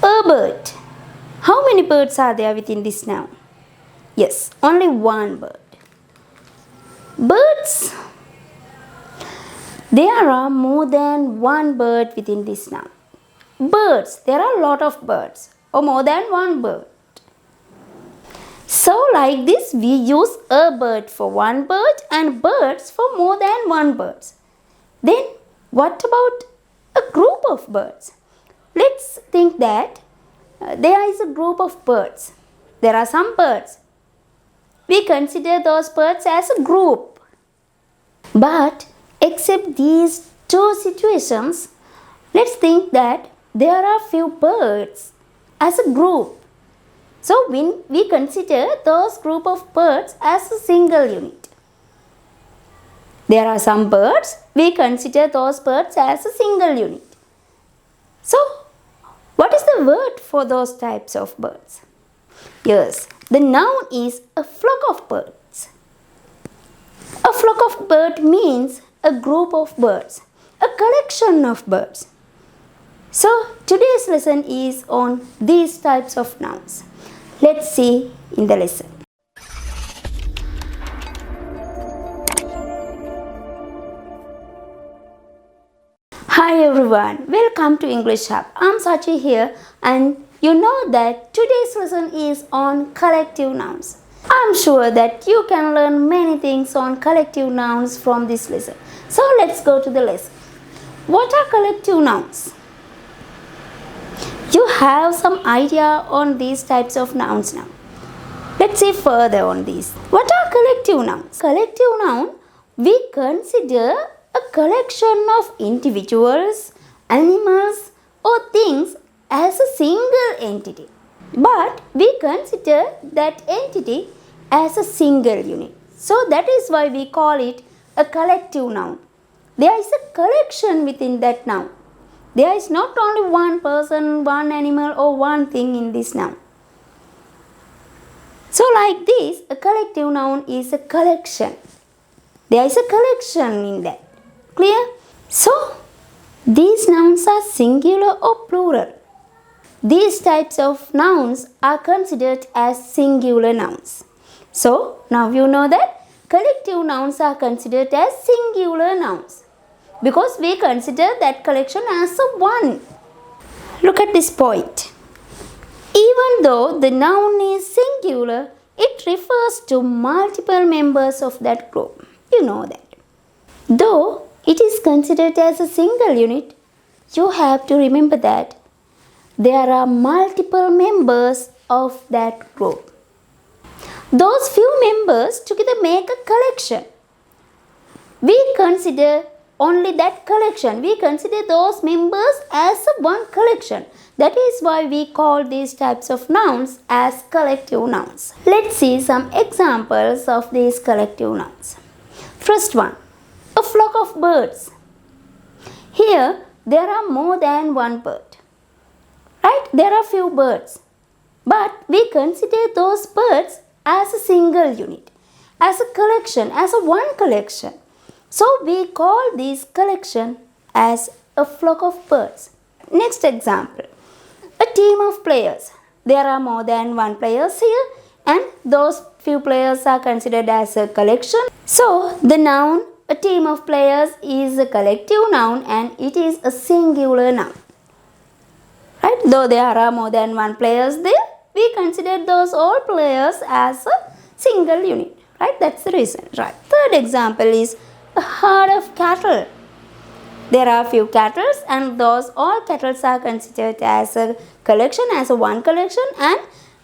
A bird. How many birds are there within this noun? Yes, only one bird. Birds. There are more than one bird within this noun. Birds. There are a lot of birds or more than one bird. So like this we use a bird for one bird and birds for more than one bird. Then what about a group of birds? Let's think that there is a group of birds. There are some birds. We consider those birds as a group. But except these two situations, let's think that there are few birds as a group. So when we consider those group of birds as a single unit. There are some birds, we consider those birds as a single unit. So what is the word for those types of birds? Yes, the noun is a flock of birds. A flock of birds means a group of birds, a collection of birds. So today's lesson is on these types of nouns. Let's see in the lesson. Hi everyone, welcome to English Hub. I'm Sachi here and you know that today's lesson is on collective nouns. I'm sure that you can learn many things on collective nouns from this lesson. So let's go to the lesson. What are collective nouns? You have some idea on these types of nouns now. Let's see further on these. What are collective nouns? Collective noun, we consider a collection of individuals, animals or things as a single entity. But we consider that entity as a single unit. So that is why we call it a collective noun. There is a collection within that noun. There is not only one person, one animal or one thing in this noun. So like this, a collective noun is a collection. There is a collection in that. Clear? So, these nouns are singular or plural. These types of nouns are considered as singular nouns. So, now you know that collective nouns are considered as singular nouns. Because we consider that collection as a one. Look at this point. Even though the noun is singular, it refers to multiple members of that group. You know that. Though it is considered as a single unit, you have to remember that there are multiple members of that group. Those few members together make a collection. We consider only that collection. We consider those members as one collection. That is why we call these types of nouns as collective nouns. Let's see some examples of these collective nouns. First one, a flock of birds. Here there are more than one bird. Right? There are few birds. But we consider those birds as a single unit, as a collection, as a one collection. So we call this collection as a flock of birds. Next example, a team of players. There are more than one players here and those few players are considered as a collection. So the noun a team of players is a collective noun and it is a singular noun. Right? Though there are more than one players there, we consider those all players as a single unit. Right? That's the reason. Right. Third example is a herd of cattle. There are few cattle and those all cattle are considered as a collection, as a one collection, and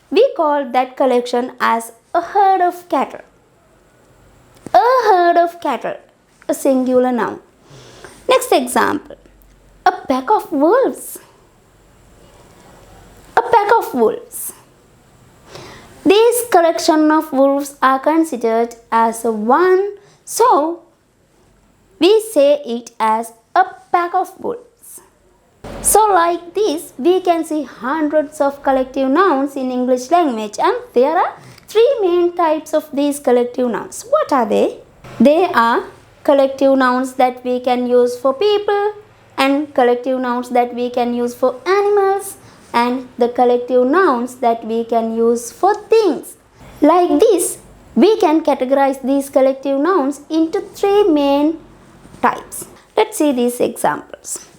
we call that collection as a herd of cattle. A herd of cattle, a singular noun. Next example, a pack of wolves. A pack of wolves. This collection of wolves are considered as a one, so we say it as a pack of wolves. So like this, we can see hundreds of collective nouns in English language and there are three main types of these collective nouns. What are they? They are collective nouns that we can use for people and collective nouns that we can use for animals and the collective nouns that we can use for things. Like this, we can categorize these collective nouns into three main types. Let's see these examples.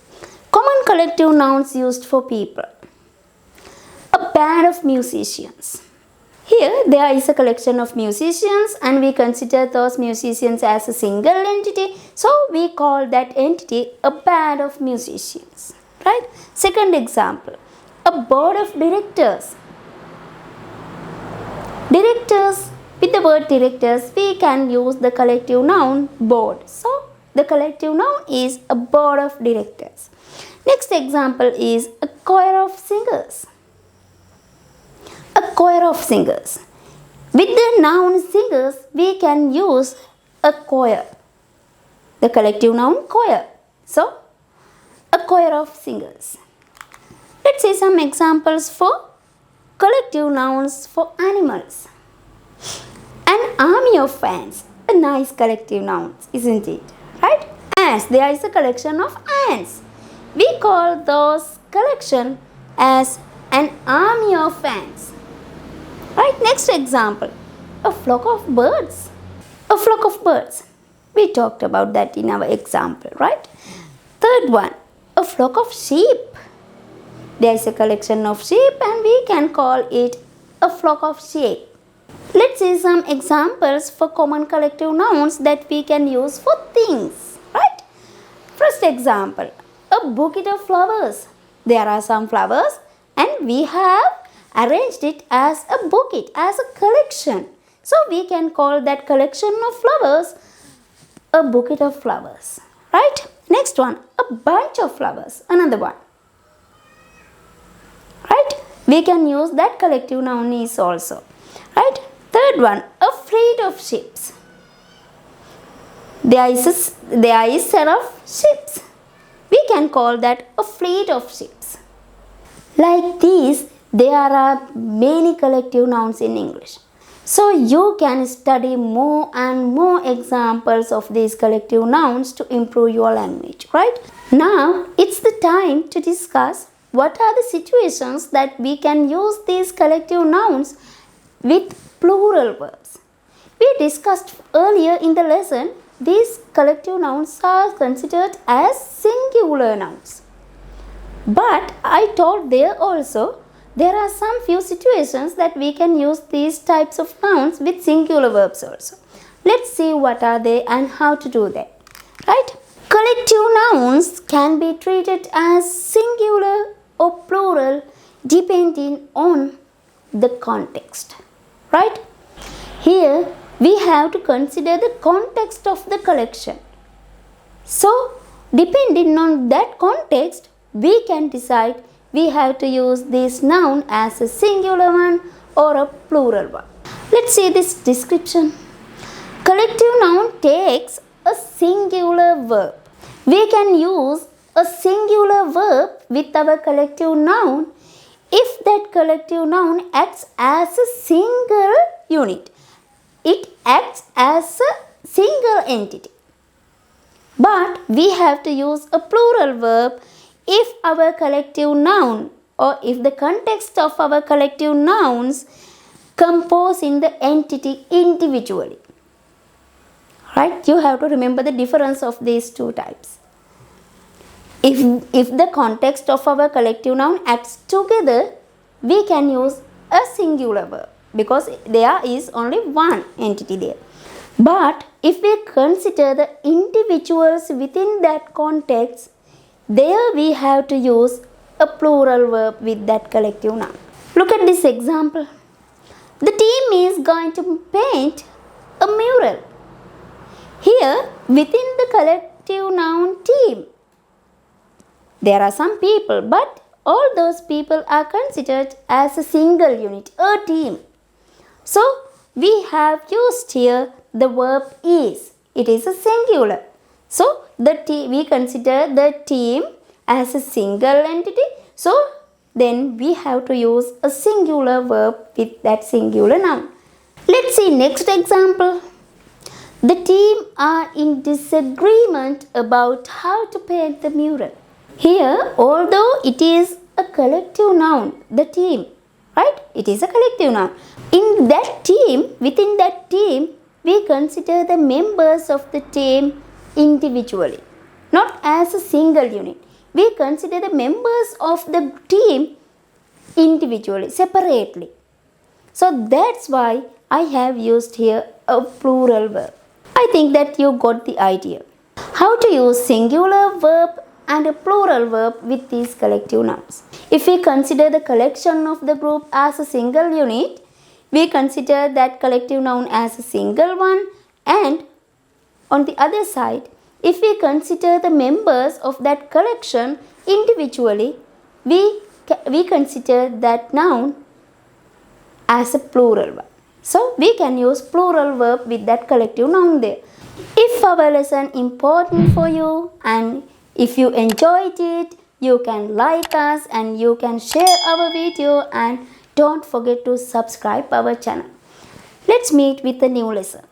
Common collective nouns used for people. A band of musicians. Here there is a collection of musicians and we consider those musicians as a single entity. So we call that entity a band of musicians. Right? Second example. A board of directors. Directors, with the word directors, we can use the collective noun board. So the collective noun is a board of directors. Next example is a choir of singers. A choir of singers. With the noun singers, we can use a choir. The collective noun choir. So, a choir of singers. Let's see some examples for collective nouns for animals. An army of ants. A nice collective noun, isn't it? Right? Ants. There is a collection of ants. We call those collection as an army of ants. Right, next example, a flock of birds. A flock of birds. We talked about that in our example, right? Third one, a flock of sheep. There is a collection of sheep and we can call it a flock of sheep. Let's see some examples for common collective nouns that we can use for things, right? First example, a bouquet of flowers. There are some flowers and we have arranged it as a bouquet, as a collection. So we can call that collection of flowers a bouquet of flowers. Right? Next one, a bunch of flowers. Another one. Right? We can use that collective noun is also. Right? Third one, a fleet of ships. There is set of ships. We can call that a fleet of ships. Like these, there are many collective nouns in English. So you can study more and more examples of these collective nouns to improve your language, right? Now it's the time to discuss what are the situations that we can use these collective nouns with plural verbs. We discussed earlier in the lesson, these collective nouns are considered as singular nouns. But I told there also, there are some few situations that we can use these types of nouns with singular verbs also. Let's see what are they and how to do that. Right? Collective nouns can be treated as singular or plural depending on the context. Right? Here we have to consider the context of the collection. So, depending on that context, we can decide we have to use this noun as a singular one or a plural one. Let's see this description. Collective noun takes a singular verb. We can use a singular verb with our collective noun if that collective noun acts as a single unit. It acts as a single entity. But we have to use a plural verb if our collective noun or if the context of our collective nouns compose in the entity individually. Right? You have to remember the difference of these two types. If the context of our collective noun acts together, we can use a singular verb because there is only one entity there. But if we consider the individuals within that context, there we have to use a plural verb with that collective noun. Look at this example. The team is going to paint a mural. Here, within the collective noun team, there are some people, but all those people are considered as a single unit, a team. So, we have used here the verb is. It is a singular. So, we consider the team as a single entity. So, then we have to use a singular verb with that singular noun. Let's see next example. The team are in disagreement about how to paint the mural. Here, although it is a collective noun, the team, right? It is a collective noun. In that team, within that team, we consider the members of the team individually, not as a single unit. We consider the members of the team individually, separately. So that's why I have used here a plural verb. I think that you got the idea. How to use singular verb and a plural verb with these collective nouns. If we consider the collection of the group as a single unit, we consider that collective noun as a single one, and on the other side, if we consider the members of that collection individually, we consider that noun as a plural verb. So we can use plural verb with that collective noun there. If our lesson important for you and if you enjoyed it, you can like us and you can share our video, and don't forget to subscribe our channel. Let's meet with a new lesson.